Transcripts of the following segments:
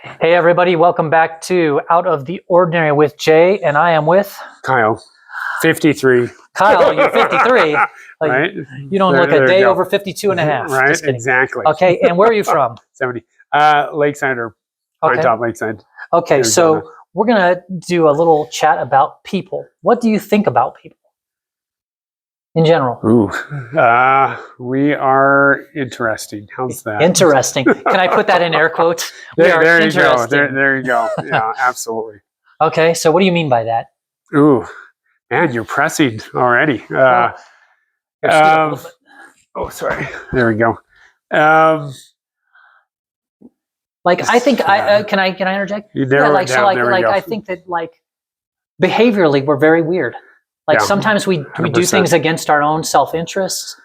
Hey everybody, welcome back to Out of the Ordinary with Jay, and I am with Kyle, 53. Kyle. You're 53. Right? You don't look a day over 52 and a half. Right, Just kidding. exactly. Okay, and where are you from? 70. Lakeside or Pine Okay. Top Lakeside. Okay, Arizona. so we're going to do a little chat about people. What do you think about people in general? Ooh, we are interesting. How's that? Interesting. Can I put that in air quotes? We are there you go. interesting. There you go. Yeah, absolutely. Okay, so what do you mean by that? Ooh, man, you're pressing already. Well, here, scoot up a little bit. Oh, sorry. There we go. Like, I think can I interject? You narrow it down. There we go. I think that behaviorally we're very weird. Sometimes we do things against our own self-interests.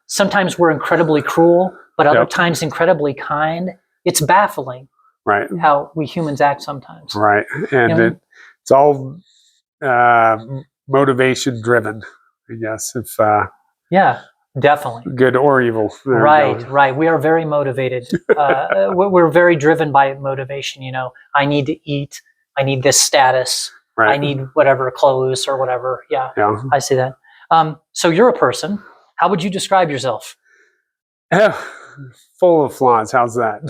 Sometimes we're incredibly cruel, but other times incredibly kind. It's baffling, right? How we humans act sometimes, right? And it's all motivation driven, I guess. If yeah. Definitely. Good or evil. Right. We are very motivated. We're very driven by motivation. I need to eat. I need this status. Right. I need whatever clothes or whatever. Yeah. I see that. So you're a person. How would you describe yourself? Full of flaws. How's that?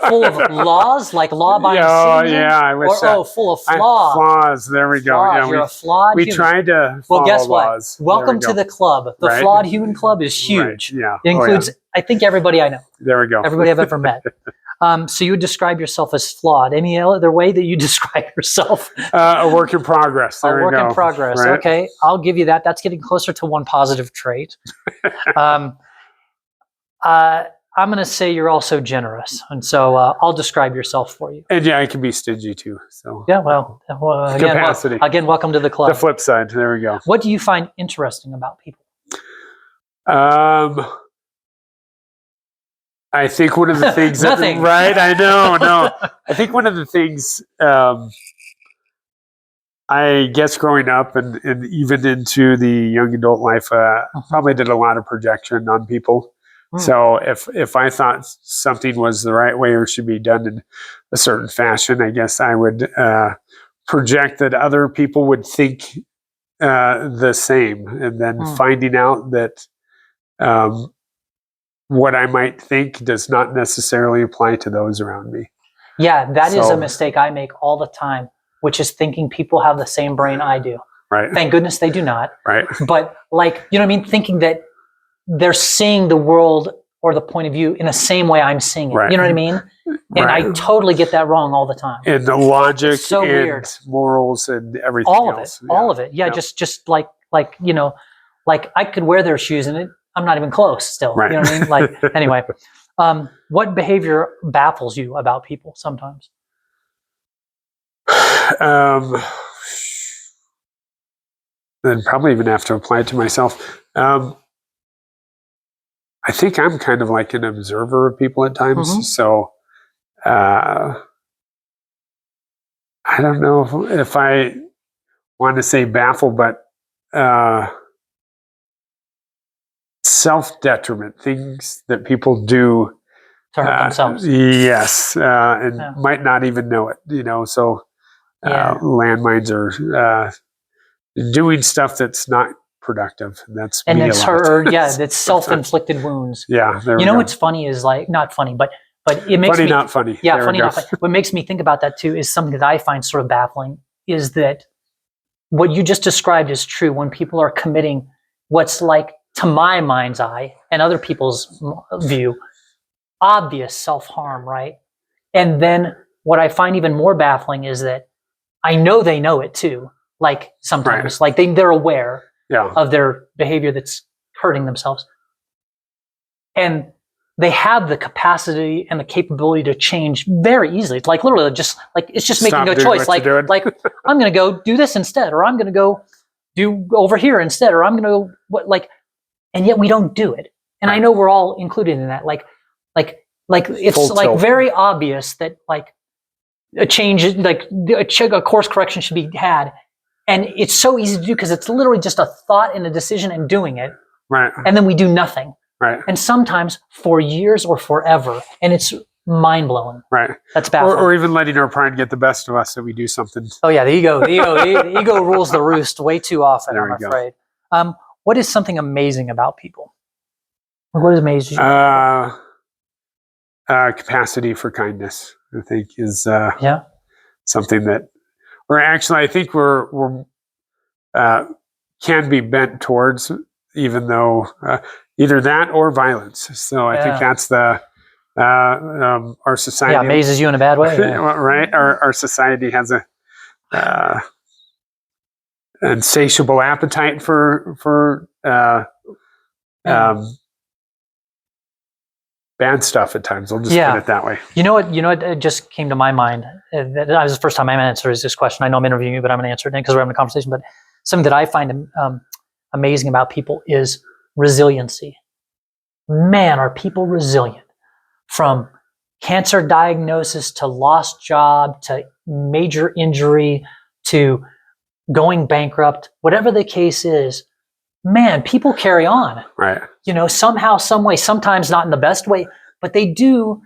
Full of laws, like law-abiding citizen? Yeah, I wish that. Full of flaws. Flaws. There we go. Flaws. You're a flawed human. We tried to follow guess what? laws. Welcome to the club. The Flawed Human Club is huge. Right. Yeah. It includes, I think, everybody I know. There we go. Everybody I've ever met. So you would describe yourself as flawed. Any other way that you describe yourself? A work in progress. There a work in progress. Right? Okay, I'll give you that. That's getting closer to one positive trait. I'm going to say you're also generous, and so I'll describe yourself for you. And I can be stingy too. So yeah, well capacity. Again, welcome to the club. The flip side. There we go. What do you find interesting about people? I think one of the things Nothing. Right? I know. No, I think one of the things. I guess growing up and even into the young adult life, probably did a lot of projection on people. So if I thought something was the right way or should be done in a certain fashion, I guess I would project that other people would think the same, and then finding out that what I might think does not necessarily apply to those around me. Yeah, that is a mistake I make all the time, which is thinking people have the same brain I do. Right. Thank goodness they do not. Right. But thinking that they're seeing the world or the point of view in the same way I'm seeing it. Right. You know what I mean? And I totally get that wrong all the time. And the logic so and weird. Morals and everything all of else. It. Yeah. All of it. Yeah, just like I could wear their shoes and I'm not even close still. Right. You know what I mean? Anyway, what behavior baffles you about people sometimes? Then probably even have to apply it to myself. I think I'm kind of like an observer of people at times. So I don't know if I want to say baffle, but self-detriment, things that people do to hurt themselves. Yes, and might not even know it. So landmines are doing stuff that's not productive. That's it's self-inflicted wounds. Yeah, what's funny is not funny, but it makes funny, not funny. Yeah, funny, not funny. What makes me think about that too is something that I find sort of baffling is that what you just described is true when people are committing what's to my mind's eye and other people's view, obvious self-harm, right? And then what I find even more baffling is that I know they know it too. Sometimes, they're aware of their behavior that's hurting themselves. And they have the capacity and the capability to change very easily. It's literally it's just making a choice. I'm going to go do this instead, or I'm going to go do over here instead, or I'm going to and yet we don't do it. And I know we're all included in that. It's very obvious that a change, a course correction should be had. And it's so easy to do because it's literally just a thought and a decision and doing it. Right. And then we do nothing. Right. And sometimes for years or forever. And it's mind blowing. Right. That's baffling. Or even letting our pride get the best of us that we do something. Oh yeah, the ego rules the roost way too often. I'm afraid. What is something amazing about people? What amazes you? Capacity for kindness, I think, is Yeah. something that, or actually, I think we're can be bent towards, even though either that or violence. So I think that's the our society. Yeah, amazes you in a bad way. Yeah. Right? Our society has a insatiable appetite for bad stuff at times. I'll just put it that way. You know what? It just came to my mind. That was the first time I'm answering this question. I know I'm interviewing you, but I'm going to answer it because we're having a conversation. But something that I find amazing about people is resiliency. Man, are people resilient? From cancer diagnosis to lost job to major injury to going bankrupt, whatever the case is, man, people carry on. Right. Somehow, some way, sometimes not in the best way, but they do.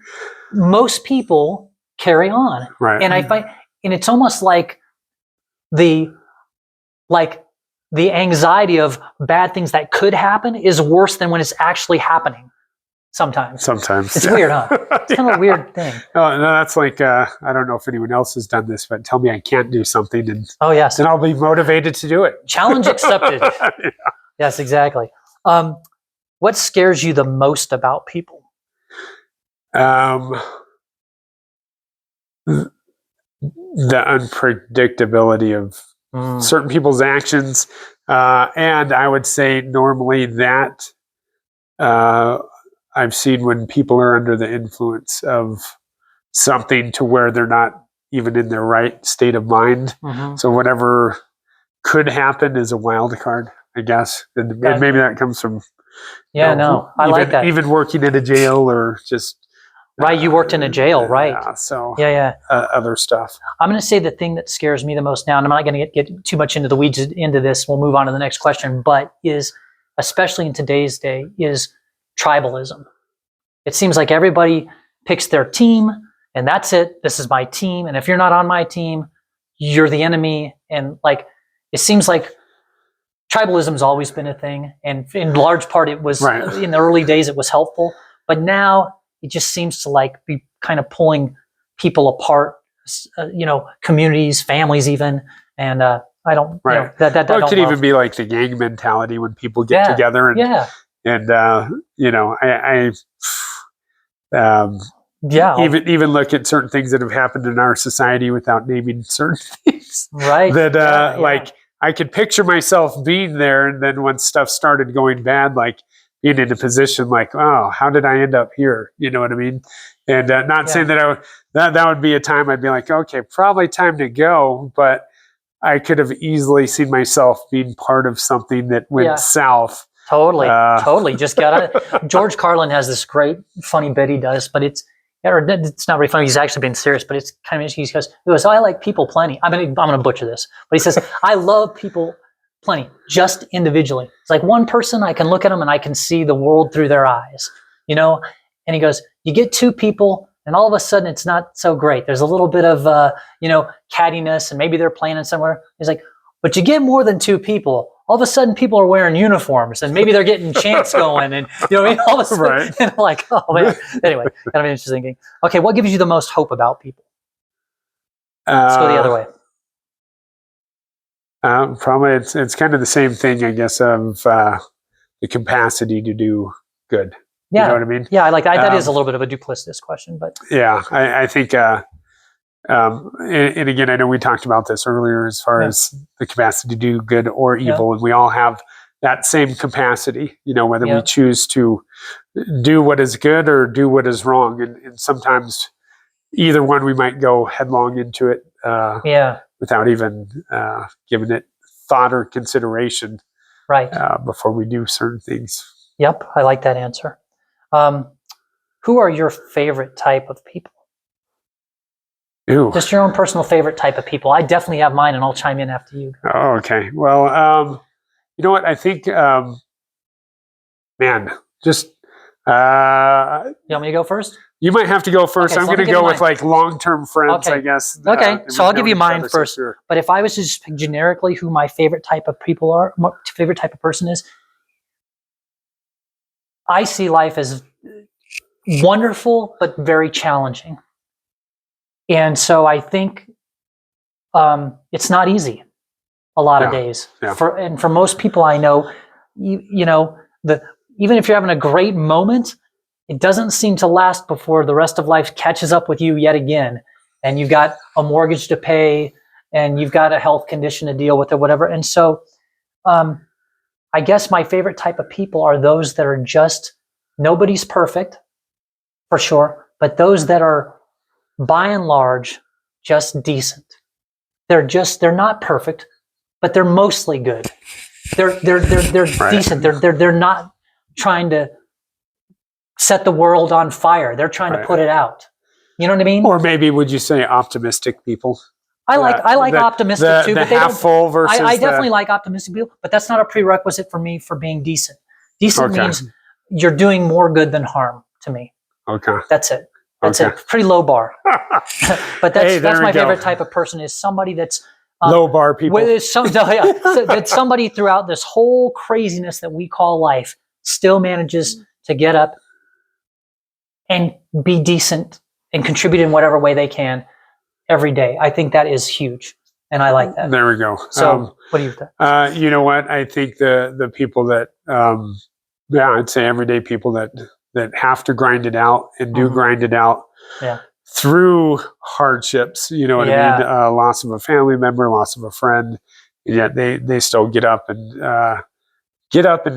Most people carry on. Right. And I find, and it's almost like the anxiety of bad things that could happen is worse than when it's actually happening. Sometimes it's weird, huh? It's kind of a weird thing. Oh no, that's like I don't know if anyone else has done this, but tell me I can't do something, and then I'll be motivated to do it. Challenge accepted. Yeah. Yes, exactly. What scares you the most about people? The unpredictability of certain people's actions, and I would say normally that I've seen when people are under the influence of something to where they're not even in their right state of mind. So whatever could happen is a wild card, I guess. And maybe that comes from I like that. Even working in a jail or just right. You worked in a jail, right? So other stuff. I'm going to say the thing that scares me the most now, and I'm not going to get too much into the weeds into this. We'll move on to the next question, but is, especially in today's day, is tribalism. It seems like everybody picks their team and that's it. This is my team. And if you're not on my team, you're the enemy. And it seems like tribalism's always been a thing. And in large part, it was in the early days, it was helpful. But now it just seems to be kind of pulling people apart, communities, families even. And I don't, that could even be like the gang mentality when people get together and, even look at certain things that have happened in our society without naming certain things. Right. That I could picture myself being there, and then when stuff started going bad, being in a position oh, how did I end up here? You know what I mean? And not saying that that would be a time I'd be like, okay, probably time to go, but I could have easily seen myself being part of something that went south. Totally. Just got it. George Carlin has this great funny bit he does, but it's not very funny. He's actually being serious, but it's kind of, he goes, I like people plenty. I'm going to butcher this, but he says, I love people plenty, just individually. It's like one person, I can look at them and I can see the world through their eyes, and he goes, you get two people and all of a sudden it's not so great. There's a little bit of, cattiness, and maybe they're playing in somewhere. He's like, but you get more than two people. All of a sudden people are wearing uniforms and maybe they're getting chants going, and all of a sudden, and I'm like, oh man. Anyway, kind of interesting thing. Okay, what gives you the most hope about people? Let's go the other way. Probably it's kind of the same thing, I guess, of the capacity to do good. Yeah. You know what I mean? Yeah, I like that. That is a little bit of a duplicitous question, but yeah, I think and again, I know we talked about this earlier as far as the capacity to do good or evil, and we all have that same capacity, whether we choose to do what is good or do what is wrong. And sometimes either one, we might go headlong into it without even giving it thought or consideration before we do certain things. Yep, I like that answer. Who are your favorite type of people? Ooh. Just your own personal favorite type of people. I definitely have mine, and I'll chime in after you. Oh, okay. Well, you know what? I think, just... you want me to go first? You might have to go first. Okay, I'm so let going me to give go you with mine. like long-term friends, Okay. I guess. Okay, so I'll give you mine other, first. sure. But if I was to just pick generically who my favorite type of people are, my favorite type of person is, I see life as wonderful but very challenging. And so I think it's not easy a lot of days. Yeah. For most people I know, you know, even if you're having a great moment, it doesn't seem to last before the rest of life catches up with you yet again. And you've got a mortgage to pay, and you've got a health condition to deal with, or whatever. And so I guess my favorite type of people are those that are just, nobody's perfect, for sure, but those that are, by and large, just decent. They're not perfect, but they're mostly good. They're Right. decent. They're not trying to set the world on fire. They're trying to put it out. You know what I mean? Or maybe would you say optimistic people? I like optimistic too, but they half don't. full versus I definitely like optimistic people, but that's not a prerequisite for me for being decent. Decent means you're doing more good than harm to me. Okay. That's it. That's it. Pretty low bar. But that's my favorite type of person, is somebody that's low bar people. That somebody throughout this whole craziness that we call life still manages to get up and be decent and contribute in whatever way they can every day. I think that is huge, and I like that. There we go. So, what do you think? You know what? I think the people that, I'd say everyday people that have to grind it out and do grind it out through hardships. You know what I mean? Loss of a family member, loss of a friend, and yet they still get up and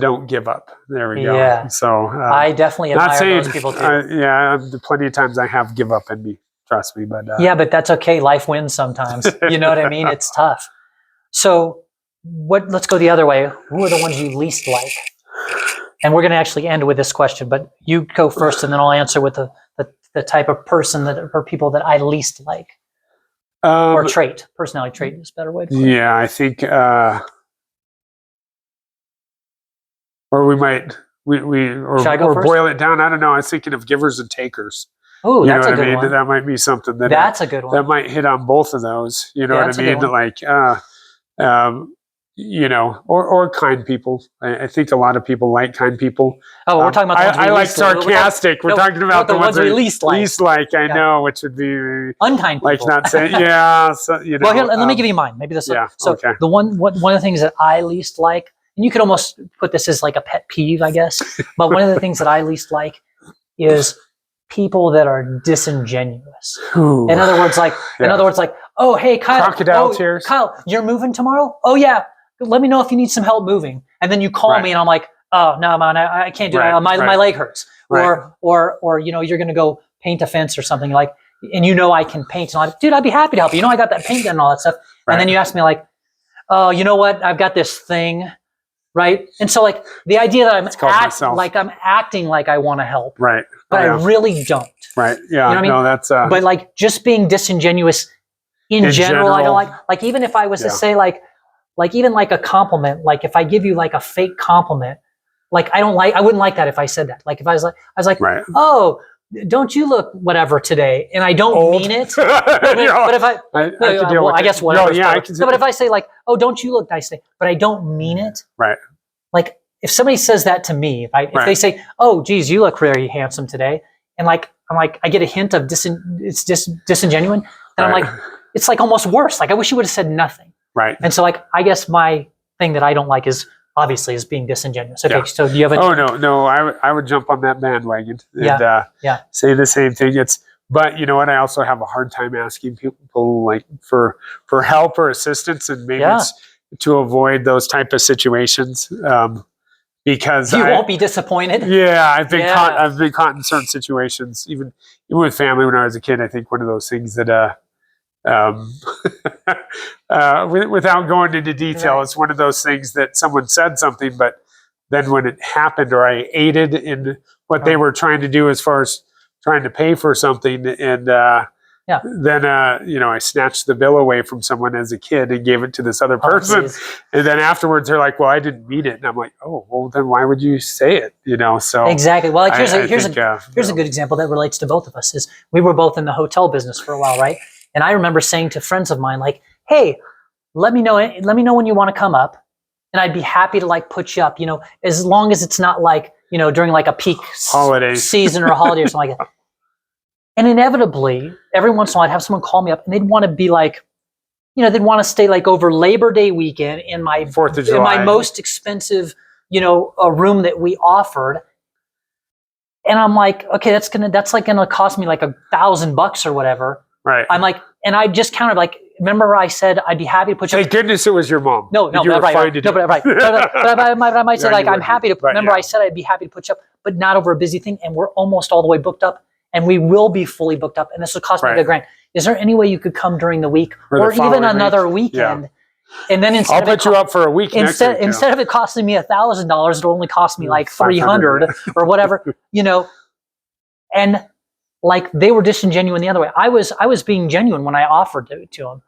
don't give up. There we go. Yeah. So I definitely admire those people too. Plenty of times I have give up in me. Trust me, but but that's okay. Life wins sometimes. You know what I mean? It's tough. So let's go the other way. Who are the ones you least like? And we're going to actually end with this question, but you go first, and then I'll answer with the type of person or people that I least like. Or trait. Personality trait is a better way to put it. Yeah, I think, or we might, or boil it down. I don't know. I was thinking of givers and takers. Oh, that's a good one. That might be something that's a good one. That might hit on both of those. You know what I mean? Like, you know, or kind people. I think a lot to like kind people. Oh, we're talking about the ones we I like least sarcastic. We're talking about the ones we least like. Least like, I know, which would be unkind people. Like not saying, yeah. So, you know, well, here, let me give you mine. Maybe this. So the one of the things that I least like, and you could almost put this as like a pet peeve, I guess. But one of the things that I least like is people that are disingenuous. Ooh, in other words, like, oh, hey, Kyle. Crocodile tears. Kyle, you're moving tomorrow? Oh, yeah. Let me know if you need some help moving. And then you call me, and I'm like, oh, no, man, I can't do that. My leg hurts. Or you know, you're going to go paint a fence or something, like, and you know I can paint. And I'm like, dude, I'd be happy to help you. You know, I got that paint gun and all that stuff. And then you ask me like, oh, you know what? I've got this thing. Right. And so like the idea that I'm acting like I want to help. Right. But I really don't. Right. Yeah. You know what I mean? No, that's but like just being disingenuous in general, I don't like even if I was to say like even like a compliment, like if I give you like a fake compliment, like I wouldn't like that if I said that. Like if I was like, oh, don't you look whatever today? And I don't mean it. But if I guess whatever. But if I say like, oh, don't you look nice today? But I don't mean it. Right. Like if somebody says that to me, if they say, oh, geez, you look very handsome today. And like, I'm like, I get a hint of it's disingenuous. And I'm like, it's like almost worse. Like I wish you would have said nothing. Right. And so like, I guess my thing that I don't like is obviously being disingenuous. Okay. So do you have no, I would jump on that bandwagon and say the same thing. But you know what? I also have a hard time asking people like for help or assistance, and maybe it's to avoid those type of situations. Because you won't be disappointed. Yeah, I've been caught in certain situations, even with family when I was a kid. I think one of those things that without going into detail, it's one of those things that someone said something, but then when it happened, or I aided in what they were trying to do as far as trying to pay for something, and Yeah. Then, I snatched the bill away from someone as a kid and gave it to this other person. And then afterwards they're like, well, I didn't mean it. And I'm like, oh, well, then why would you say it? So exactly. Well, like here's a good example that relates to both of us is we were both in the hotel business for a while, right? And I remember saying to friends of mine, like, hey, let me know when you want to come up, and I'd be happy to like put you up, as long as it's not like, during like a peak holiday season or holiday or something like that. And inevitably, every once in a while, I'd have someone call me up and they'd want to be like, they'd want to stay like over Labor Day weekend in my 4th of July, in my most expensive, a room that we offered. And I'm like, okay, that's like gonna cost me like $1,000 or whatever. Right. I'm like, and I just counted like, remember I said I'd be happy to put you. Thank goodness it was your mom. No, you were right. fine to do. But I might say like, I'm happy to. Right, remember, I said I'd be happy to put you up, but not over a busy thing, and we're almost all the way booked up. And we will be fully booked up, and this will cost me like $1,000. Is there any way you could come during the week or even another weekend? Yeah. And then I'll put you up for a week. Instead of it costing me $1,000, it'll only cost me like $300 or whatever, And like they were disingenuous the other way. I was being genuine when I offered to them,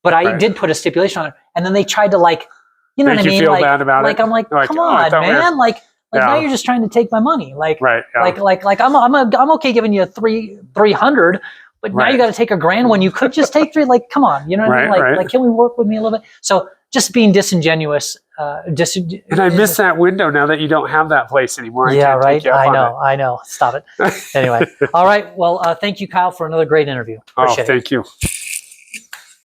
but I did put a stipulation on it, and then they tried to like, you know Make what I mean? Feel bad about like it. I'm like, come on, man, like. Now you're just trying to take my money. Like I'm okay giving you $300, but now you got to take $1,000 when you could just take $300. Like, come on, you know what I mean? Like, can we work with me a little bit? So just being disingenuous. And I miss that window now that you don't have that place anymore. I know. Stop it. Anyway, all right. Well, thank you, Kyle, for another great interview. Appreciate it. Thank you.